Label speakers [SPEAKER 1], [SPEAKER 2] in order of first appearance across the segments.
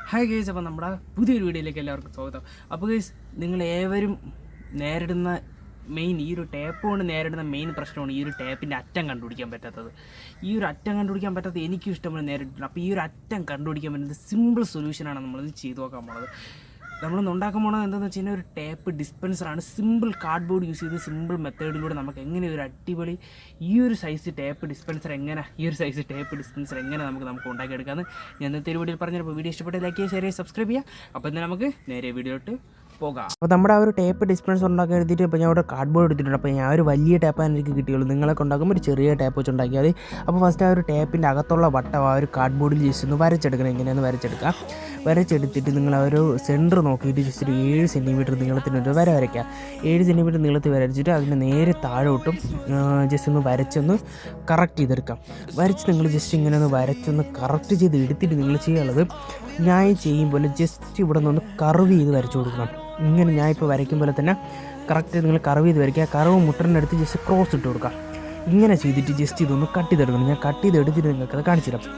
[SPEAKER 1] Hi guys, അപ്പോൾ നമ്മുടെ പുതിയൊരു വീഡിയോയിലേക്ക് എല്ലാവർക്കും സ്വാഗതം. അപ്പോൾ ഗൈസ്, നിങ്ങളേവരും നേരിടുന്ന ഈ ഒരു ടേപ്പ് കൊണ്ട് നേരിടുന്ന മെയിൻ പ്രശ്നമാണ് ഈ ഒരു ടേപ്പിൻ്റെ അറ്റം കണ്ടുപിടിക്കാൻ പറ്റാത്തത്. ഈ ഒരു അറ്റം കണ്ടുപിടിക്കാൻ പറ്റാത്തത് എനിക്കും ഇഷ്ടംപോലെ നേരിട്ടുണ്ട്. അപ്പോൾ ഈ ഒരു അറ്റം കണ്ടുപിടിക്കാൻ പറ്റുന്നത് സിമ്പിൾ സൊല്യൂഷനാണ് നമ്മളിത് ചെയ്തു നോക്കാൻ പോണത്. നമ്മളൊന്ന് ഉണ്ടാക്കാൻ പോണത് എന്താണെന്ന് വെച്ച് കഴിഞ്ഞാൽ ഒരു ടേപ്പ് ഡിസ്പെൻസറാണ്. സിമ്പിൾ കാർഡ്ബോർഡ് യൂസ് ചെയ്ത് സിമ്പിൾ മെത്തേഡിലൂടെ നമുക്ക് എങ്ങനെ ഒരു അടിപൊളി ഈ ഒരു സൈസ് ടേപ്പ് ഡിസ്പെൻസർ എങ്ങനെ നമുക്ക് ഉണ്ടാക്കിയെടുക്കാമെന്ന് ഞാൻ ഇന്നത്തെ ഒരു വീഡിയോയിൽ പറഞ്ഞപ്പോൾ വീഡിയോ ഇഷ്ടപ്പെട്ട് ലൈക്ക് ചെയ്യുക, ഷെയർ ചെയ്യുക, സബ്സ്ക്രൈബ് ചെയ്യുക. അപ്പോൾ ഇന്ന് നമുക്ക് നേരെ വീഡിയോയിട്ട് പോകാം. അപ്പോൾ നമ്മുടെ ആ ഒരു ടേപ്പ് ഡിസ്പെൻസർ ഉണ്ടാക്കാൻ എടുത്തിട്ട് ഇപ്പോൾ ഞാൻ അവിടെ കാർഡ്ബോർഡ് എടുത്തിട്ടുണ്ട്. അപ്പോൾ ഞാൻ ഒരു വലിയ ടേപ്പാണ് എനിക്ക് കിട്ടിയുള്ളൂ. നിങ്ങളൊക്കെ ഉണ്ടാക്കുമ്പോൾ ഒരു ചെറിയ ടേപ്പ് വെച്ച് ഉണ്ടാക്കിയാൽ മതി. അപ്പോൾ ഫസ്റ്റ് ആ ഒരു ടേപ്പിൻ്റെ അകത്തുള്ള വട്ടം ആ ഒരു കാർഡ്ബോർഡിൽ ജസ്റ്റ് ഒന്ന് വരച്ചെടുക്കണം. എങ്ങനെയാണ് വരച്ചെടുത്തിട്ട് നിങ്ങൾ ആ ഒരു സെൻറ്റർ നോക്കിയിട്ട് ജസ്റ്റ് ഒരു 7 സെൻറ്റിമീറ്റർ നീളത്തിനൊരു വരയ്ക്കുക. 7 സെൻറ്റിമീറ്റർ നീളത്തിൽ വരച്ചിട്ട് അതിന് നേരെ താഴോട്ടും ജസ്റ്റ് ഒന്ന് വരച്ചൊന്ന് കറക്റ്റ് ചെയ്തെടുക്കാം. നിങ്ങൾ ജസ്റ്റ് ഇങ്ങനെ ഒന്ന് വരച്ചൊന്ന് കറക്റ്റ് ചെയ്ത് എടുത്തിട്ട് നിങ്ങൾ ചെയ്യാനുള്ളത് ഞാൻ ചെയ്യുമ്പോൾ ജസ്റ്റ് ഇവിടെ നിന്ന് കർവ് ചെയ്ത് വരച്ചു കൊടുക്കണം. ഇങ്ങനെ ഞാൻ ഇപ്പോൾ വരയ്ക്കും പോലെ തന്നെ കറക്റ്റ് നിങ്ങൾ കർവ് ചെയ്ത് വരയ്ക്കുക. കർവ് മുട്ടറിനടുത്ത് ജസ്റ്റ് ക്രോസ് ഇട്ട് കൊടുക്കുക. ഇങ്ങനെ ചെയ്തിട്ട് ജസ്റ്റ് ഇതൊന്ന് കട്ട് ചെയ്തെടുക്കണം. ഞാൻ കട്ട് ചെയ്തെടുത്തിട്ട് നിങ്ങൾക്കത് കാണിച്ചു തരാം.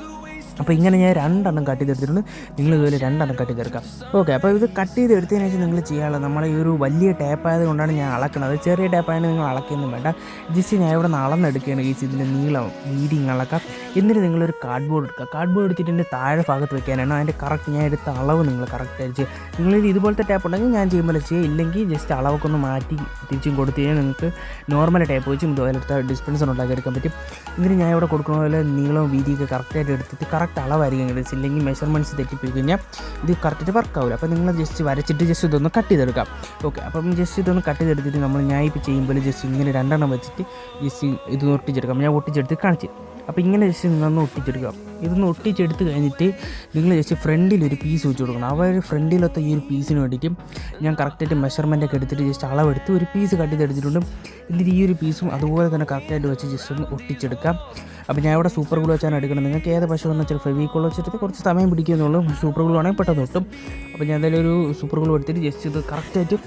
[SPEAKER 1] അപ്പോൾ ഇങ്ങനെ ഞാൻ 2 എണ്ണം കട്ട് ചെയ്തെടുത്തിട്ടുണ്ട്. നിങ്ങൾ ഇതുപോലെ 2 എണ്ണം കട്ട് ചെയ്തെടുക്കാം. ഓക്കെ, അപ്പോൾ ഇത് കട്ട് ചെയ്തെടുത്തതിന് ശേഷം നിങ്ങൾ ചെയ്യാനുള്ളത്, നമ്മളെ ഈ ഒരു വലിയ ടേപ്പായത് കൊണ്ടാണ് ഞാൻ അളക്കുന്നത്. ചെറിയ ടേപ്പായതിന് നിങ്ങൾ അളക്കൊന്നും വേണ്ട. ജസ്റ്റ് ഞാൻ ഇവിടെ നിന്ന് അളന്നെടുക്കുകയാണ്. ഇതിൻ്റെ നീളം വീതി അളക്കാം. എന്നിട്ട് നിങ്ങളൊരു കാർഡ്ബോർഡ് എടുക്കുക. കാർഡ്ബോർഡ് എടുത്തിട്ട് എൻ്റെ താഴെ ഭാഗത്ത് വെക്കാനാണ് അതിൻ്റെ കറക്റ്റ് ഞാൻ എടുത്ത അളവ് നിങ്ങൾ കറക്റ്റ് അടിച്ച്. നിങ്ങളിത് ഇതുപോലത്തെ ടേപ്പ് ഉണ്ടെങ്കിൽ ഞാൻ ചെയ്യുമ്പോൾ ചെയ്യുക, ഇല്ലെങ്കിൽ ജസ്റ്റ് അളവൊക്കെ ഒന്ന് മാറ്റി തിരിച്ചും കൊടുത്തു കഴിഞ്ഞാൽ നിങ്ങൾക്ക് നോർമൽ ടേപ്പ് വെച്ചും ഇതുപോലത്തെ ഡിസ്പെൻസർ ഉണ്ടാക്കിയെടുക്കാൻ പറ്റും. എന്നിട്ട് ഞാൻ ഇവിടെ കൊടുക്കുന്ന പോലെ നീളവും വീതിയൊക്കെ കറക്റ്റായിട്ട് എടുത്തിട്ട് കറക്റ്റ് അളവായിരിക്കും കിട്ടും. ഇല്ലെങ്കിൽ മെഷർമെൻറ്റ്സ് തെറ്റിപ്പോയി കഴിഞ്ഞാൽ ഇത് കറക്റ്റ് വർക്കാവില്ല. അപ്പോൾ നിങ്ങൾ ജസ്റ്റ് വരച്ചിട്ട് ജസ്റ്റ് ഇതൊന്ന് കട്ട് ചെയ്തെടുക്കാം. ഓക്കെ, അപ്പം ജസ്റ്റ് ഇതൊന്ന് കട്ട് ചെയ്തെടുത്തിട്ട് ഞാൻ ഇപ്പോൾ ചെയ്യുമ്പോൾ ജസ്റ്റ് ഇങ്ങനെ 2 എണ്ണം വെച്ചിട്ട് ജസ്റ്റ് ഇത് ഒട്ടിച്ചെടുക്കാം. ഞാൻ ഒട്ടിച്ചെടുത്ത് കാണിച്ചു. അപ്പോൾ ഇങ്ങനെ ജസ്റ്റ് നിങ്ങളൊന്ന് ഒട്ടിച്ചെടുക്കാം. ഇതൊന്ന് ഒട്ടിച്ചെടുത്ത് കഴിഞ്ഞിട്ട് നിങ്ങൾ ജസ്റ്റ് ഫ്രണ്ടിലൊരു പീസ് വെച്ച് കൊടുക്കണം. അവർ ഫ്രണ്ടിലത്തെ ഈ ഒരു പീസിന് വേണ്ടിയിട്ട് ഞാൻ കറക്റ്റായിട്ട് മെഷർമെൻറ്റൊക്കെ എടുത്തിട്ട് ജസ്റ്റ് അളവെടുത്ത് ഒരു പീസ് കട്ട് ചെയ്തെടുത്തിട്ടുണ്ട്. എന്നിട്ട് ഈ ഒരു പീസും അതുപോലെ തന്നെ കറക്റ്റായിട്ട് വെച്ച് ജസ്റ്റ് ഒന്ന് ഒട്ടിച്ചെടുക്കാം. അപ്പോൾ ഞാൻ ഇവിടെ സൂപ്പർ ഗ്ലൂ വെച്ചാണ് എടുക്കുന്നത്. നിങ്ങൾക്ക് ഏത് പശു വന്ന് വെച്ചാൽ ഫെവിക്കോൾ വെച്ചിട്ട് കുറച്ച് സമയം പിടിക്കുന്നുള്ളൂ. സൂപ്പർ ഗ്ലൂ ആണെങ്കിൽ പെട്ടെന്ന് ഒട്ടും. അപ്പോൾ ഞാൻ എന്തായാലും ഒരു സൂപ്പർ ഗ്ലൂ എടുത്തിട്ട് ജസ്റ്റ് ഇത് കറക്റ്റായിട്ട്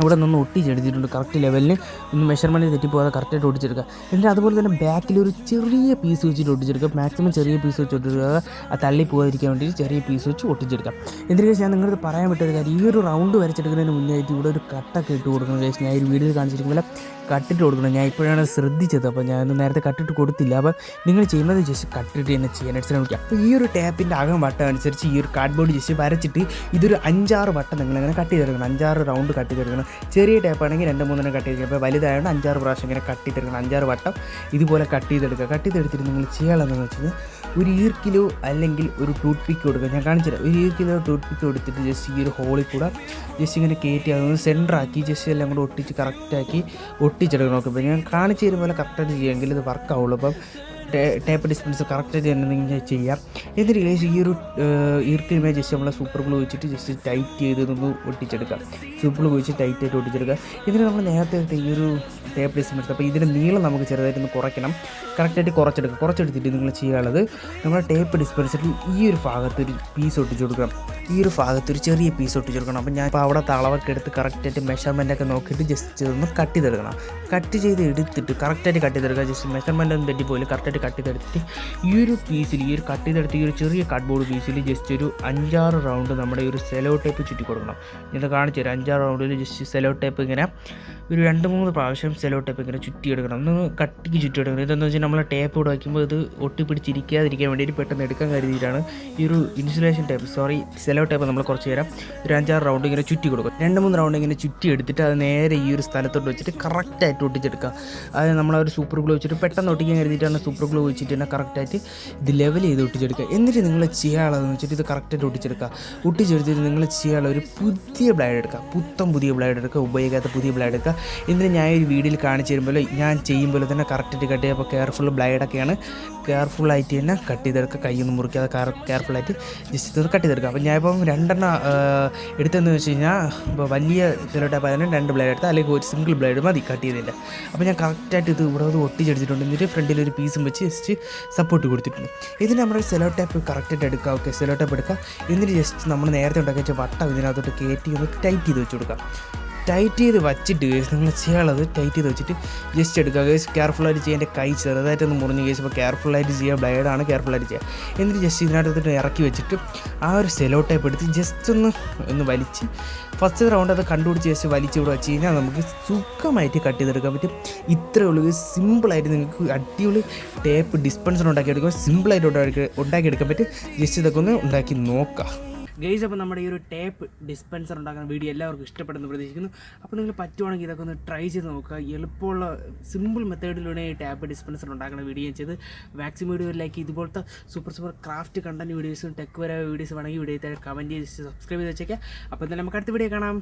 [SPEAKER 1] ഇവിടെ നിന്ന് ഒട്ടിച്ചെടുത്തിട്ടുണ്ട്. കറക്റ്റ് ലെവലിന് ഒന്ന് മെഷർമെൻറ്റ് തെറ്റിപ്പോകാതെ കറക്റ്റായിട്ട് ഒട്ടിച്ചെടുക്കുക. എന്നിട്ട് അതുപോലെ തന്നെ ബാക്കിൽ ഒരു ചെറിയ പീസ് വെച്ചിട്ട് ഒട്ടിച്ചെടുക്കുക. മാക്സിമം ചെറിയ പീസ് വെച്ച് ഒട്ടിച്ചെടുക്കുക. ആ തള്ളി പോകാതിരിക്കാൻ വേണ്ടിയിട്ട് ചെറിയ പീസ് വെച്ച് ഒട്ടിച്ചെടുക്കാം. എന്നിട്ട് ഞാൻ നിങ്ങളത് പറയാൻ വിട്ടൊരു കാര്യം, ഈ ഒരു റൗണ്ട് വരച്ചെടുക്കുന്നതിന് മുന്നായിട്ട് ഇവിടെ ഒരു കട്ടൊക്കെ ഇട്ട് കൊടുക്കണം. ഞാൻ ഈ വീഡിയോയിൽ കാണിച്ചിരിക്കുമ്പോൾ കട്ടിട്ട് കൊടുക്കണം. ഞാൻ ഇപ്പോഴാണ് ശ്രദ്ധിച്ചത്. അപ്പോൾ ഞാൻ നേരത്തെ കട്ടിട്ട് കൊടുത്തില്ല. അപ്പോൾ നിങ്ങൾ ചെയ്യുന്നത് ജസ്റ്റ് കട്ടിട്ട് തന്നെ ചെയ്യാനായിട്ട് ശ്രമിക്കുക. അപ്പോൾ ഈ ഒരു ടാപ്പിൻ്റെ അകം വട്ടം അനുസരിച്ച് ഈ ഒരു കാർഡ്ബോർഡ് ജസ്റ്റ് വരച്ചിട്ട് ഇതൊരു 5-6 വട്ടം നിങ്ങളിങ്ങനെ കട്ട് ചെയ്തെടുക്കണം. 5-6 റൗണ്ട് കട്ട് ചെയ്തെടുക്കണം. ചെറിയ ടാപ്പാണെങ്കിൽ 2-3 കട്ട് ചെയ്തെടുക്കുക. അപ്പോൾ വലുതായതുകൊണ്ട് 5-6 പ്രാവശ്യം ഇങ്ങനെ കട്ട് ചെയ്തെടുക്കണം. 5-6 വട്ടം ഇതുപോലെ കട്ട് ചെയ്തെടുക്കുക. കട്ട് ചെയ്തെടുത്തിട്ട് നിങ്ങൾ ചെയ്യാനുള്ളതെന്ന് വെച്ച് കഴിഞ്ഞാൽ ഒരു ഈർക്കിലോ അല്ലെങ്കിൽ ഒരു ടൂത്ത് പിക്ക് കൊടുക്കുക. ഞാൻ കാണിച്ചുതരാം. ഒരു ഈർക്കിലോ ടൂത്ത് പിക്ക് കൊടുത്തിട്ട് ജസ്റ്റ് ഈ ഒരു ഹോളിൽ കൂടെ ജസ്റ്റ് ഇങ്ങനെ കയറ്റി അതൊന്ന് സെൻറ്ററാക്കി ജസ്റ്റ് എല്ലാം കൂടെ ഒട്ടിച്ച് കറക്റ്റാക്കി ഒട്ടിച്ചെടുക്കണം. നോക്കുക, ഇപ്പോൾ ഞാൻ കാണിച്ചു തരുന്ന പോലെ കറക്റ്റായിട്ട് ചെയ്യുമെങ്കിൽ ഇത് വർക്കാവുള്ളൂ. അപ്പം ടേപ്പ് ഡിസ്പെൻസർ കറക്റ്റായിട്ട് തന്നെ ചെയ്യാം. എന്നിട്ട് ഈ ഒരു ഈർക്കിലുമേ ജസ്റ്റ് നമ്മളെ സൂപ്പർ ഗ്ലൂ വെച്ചിട്ട് ജസ്റ്റ് ടൈറ്റ് ചെയ്തൊന്ന് ഒട്ടിച്ചെടുക്കാം. സൂപ്പർ ഗ്ലൂ വെച്ച് ടൈറ്റായിട്ട് ഒട്ടിച്ചെടുക്കുക. എന്നിട്ട് നമ്മൾ നേരത്തെ ഈ ഒരു ടേപ്പ് ഡിസ്പെൻസർ, അപ്പോൾ ഇതിൻ്റെ നീളം നമുക്ക് ചെറുതായിട്ടൊന്ന് കുറയ്ക്കണം. കറക്റ്റായിട്ട് കുറച്ചെടുത്തിട്ട് നിങ്ങൾ ചെയ്യാനുള്ളത് നമ്മുടെ ടേപ്പ് ഡിസ്പെൻസറിൽ ഈ ഒരു ഭാഗത്ത് ഒരു പീസ് ഒട്ടിച്ച് കൊടുക്കണം. ഈ ഒരു ഭാഗത്ത് ഒരു ചെറിയ പീസ് ഒട്ടിച്ച് കൊടുക്കണം. അപ്പോൾ ഞാൻ ഇപ്പോൾ അവിടെ അളവൊക്കെ എടുത്ത് കറക്റ്റായിട്ട് മെഷർമെൻറ്റൊക്കെ നോക്കിയിട്ട് ജസ്റ്റ് ഒന്ന് കട്ട് ചെയ്തെടുക്കണം. കട്ട് ചെയ്ത് എടുത്തിട്ട് കറക്റ്റായിട്ട് കട്ട് ചെയ്തെടുക്കുക. ജസ്റ്റ് മെഷർമെൻറ്റ് ഒന്നും തെറ്റിപ്പോയില്ല. കറക്റ്റായിട്ട് കട്ട് ചെയ്തെടുത്തിട്ട് ഈ ഒരു പീസിൽ ഈ ഒരു കട്ട് ചെയ്തെടുത്ത് ഈ ഒരു ചെറിയ കാർഡ്ബോർഡ് പീസിൽ ജസ്റ്റ് ഒരു 5-6 റൗണ്ട് നമ്മുടെ ഈ ഒരു സെലോ ടേപ്പ് ചുറ്റി കൊടുക്കണം. ഇത് കാണിച്ചു തരാം. 5-6 റൗണ്ടിൽ ജസ്റ്റ് സെലോ ടേപ്പ് ഇങ്ങനെ ഒരു 2-3 പ്രാവശ്യം സെലോ ടേപ്പ് ഇങ്ങനെ ചുറ്റിയെടുക്കണം. ഒന്ന് കട്ടിക്ക് ചുറ്റിയെടുക്കണം. ഇതെന്ന് വെച്ചാൽ നമ്മൾ ടേപ്പ് ഇവിടെ വയ്ക്കുമ്പോൾ ഇത് ഒട്ടിപ്പിടിച്ചിരിക്കാതിരിക്കാൻ വേണ്ടിയിട്ട് പെട്ടെന്ന് എടുക്കാൻ കരുതിയിട്ടാണ് ഈ ഒരു ഇൻസുലേഷൻ ടേപ്പ് സെലോ ടേപ്പ് നമ്മൾ കുറച്ച് നേരം ഒരു 5-6 റൗണ്ട് ഇങ്ങനെ ചുറ്റി കൊടുക്കും. 2-3 റൗണ്ട് ഇങ്ങനെ ചുറ്റി എടുത്തിട്ട് അത് നേരെ ഈ ഒരു സ്ഥലത്തോട്ട് വെച്ചിട്ട് കറക്റ്റായിട്ട് ഒട്ടിച്ചെടുക്കുക. അത് നമ്മളൊരു സൂപ്പർ ഗ്ലൂ വെച്ചിട്ട് പെട്ടെന്ന് ഒട്ടിക്കാൻ കരുതിയിട്ടാണ് സൂപ്പർ ഗ്ലൂ വെച്ചിട്ട് തന്നെ കറക്റ്റായിട്ട് ഇത് ലെവൽ ചെയ്ത് ഒട്ടിച്ചെടുക്കുക. എന്നിട്ട് നിങ്ങൾ ചെയ്യാനുള്ളതെന്ന് വെച്ചിട്ട് ഇത് കറക്റ്റായിട്ട് ഒട്ടിച്ചെടുത്തിട്ട് നിങ്ങൾ ചെയ്യാനുള്ള ഒരു പുതിയ ബ്ലേഡ് എടുക്കുക. പുതിയ ബ്ലേഡ് എടുക്കുക. ഉപയോഗിക്കാത്ത പുതിയ ബ്ലേഡ് എടുക്കുക. എന്നിട്ട് ഞാൻ ഒരു വീഡിയോയിൽ കാണിച്ചു തരുമ്പോൾ ഞാൻ ചെയ്യുമ്പോൾ തന്നെ കറക്റ്റായിട്ട് കട്ട് ചെയ്യുക. അപ്പോൾ കെയർഫുൾ ബ്ലേഡൊക്കെയാണ്. കെയർഫുള്ളായിട്ട് തന്നെ കട്ട് ചെയ്തെടുക്കുക. കൈയൊന്നും മുറിക്കാതെ കെയർഫുള്ളായിട്ട് ജസ്റ്റ് ഇതൊന്ന് കട്ട് ചെയ്തെടുക്കുക. അപ്പോൾ ഞാൻ ഇപ്പം 2 എണ്ണം എടുത്തതെന്ന് വെച്ച് കഴിഞ്ഞാൽ ഇപ്പോൾ വലിയ സെലോ ടേപ്പ് ആയതിന് 2 ബ്ലേഡ് എടുത്താൽ അല്ലെങ്കിൽ ഒരു സിംഗിൾ ബ്ലേഡ് മതി കട്ട് ചെയ്തില്ല. അപ്പോൾ ഞാൻ കറക്റ്റായിട്ട് ഇത് ഇവിടെ ഒട്ടിച്ചെടുത്തിട്ടുണ്ട്. എന്നിട്ട് ഫ്രണ്ടിലൊരു പീസും വെച്ച് ജസ്റ്റ് സപ്പോർട്ട് കൊടുത്തിട്ടുണ്ട്. ഇതിന് നമ്മുടെ സെലോ ടേപ്പ് കറക്റ്റായിട്ട് എടുക്കുക. ഓക്കെ, സെലോ ടേപ്പ് എടുക്കുക. എന്നിട്ട് ജസ്റ്റ് നമ്മൾ നേരത്തെ ഉണ്ടാക്കി വെച്ച വട്ടം ഇതിനകത്തോട്ട് കയറ്റി ഒന്ന് ടൈറ്റ് ചെയ്ത് വെച്ച് കൊടുക്കുക. ടൈറ്റ് ചെയ്ത് വച്ചിട്ട് ഗൈസ് നിങ്ങൾ ചെയ്യാനുള്ളത് ടൈറ്റ് ചെയ്ത് വെച്ചിട്ട് ജസ്റ്റ് എടുക്കുക ഗൈസ്. കെയർഫുള്ളായിട്ട് ചെയ്യുക. എൻ്റെ കൈ ചെറുതായിട്ടൊന്ന് മുറിഞ്ഞ് ഗൈസ്. അപ്പോൾ കെയർഫുള്ളായിട്ട് ചെയ്യുക, ബ്ലേഡാണ് കെയർഫുള്ളായിട്ട് ചെയ്യുക. എന്നിട്ട് ജസ്റ്റ് ഇതിനകത്ത് ഇറക്കി വെച്ചിട്ട് ആ ഒരു സെലോ ടൈപ്പ് എടുത്ത് ജസ്റ്റ് ഒന്ന് വലിച്ച് ഫസ്റ്റ് റൗണ്ട് അത് കണ്ടുപിടിച്ച് ജസ്റ്റ് വലിച്ച് ഇവിടെ വെച്ച് കഴിഞ്ഞാൽ നമുക്ക് സുഖമായിട്ട് കട്ട് ചെയ്തെടുക്കാൻ പറ്റും. ഇത്രയേ ഉള്ളൂ. സിമ്പിളായിട്ട് നിങ്ങൾക്ക് അടിപൊളി ടേപ്പ് ഡിസ്പെൻസർ ഉണ്ടാക്കിയെടുക്കുക, സിമ്പിളായിട്ട് ഉണ്ടാക്കിയെടുക്കാൻ പറ്റും. ജസ്റ്റ് ഇതൊക്കെ ഒന്ന് ഉണ്ടാക്കി നോക്കാം ഗൈസ്. അപ്പോൾ നമ്മുടെ ഈ ഒരു ടേപ്പ് ഡിസ്പെൻസർ ഉണ്ടാക്കുന്ന വീഡിയോ എല്ലാവർക്കും ഇഷ്ടപ്പെടുന്നു പ്രതീക്ഷിക്കുന്നു. അപ്പോൾ നിങ്ങൾ പറ്റുവാണെങ്കിൽ ഇതൊക്കെ ഒന്ന് ട്രൈ ചെയ്ത് നോക്കുക. എളുപ്പമുള്ള സിമ്പിൾ മെത്തേഡിലൂടെ ഈ ടേപ്പ് ഡിസ്പെൻസർ ഉണ്ടാക്കുന്ന വീഡിയോ ചെയ്ത് മാക്സിമം വീഡിയോയിലേക്ക് ഇതുപോലത്തെ സൂപ്പർ ക്രാഫ്റ്റ് കണ്ടൻറ്റ് വീഡിയോസും ടെക് വരെ വീഡിയോസ് വേണമെങ്കിൽ വീഡിയോ കമൻറ്റ് ചെയ്ത് സബ്സ്ക്രൈബ് ചെയ്ത് വെച്ചേക്കാം. അപ്പോൾ എന്തായാലും നമുക്ക് അടുത്ത വീഡിയോ കാണാം.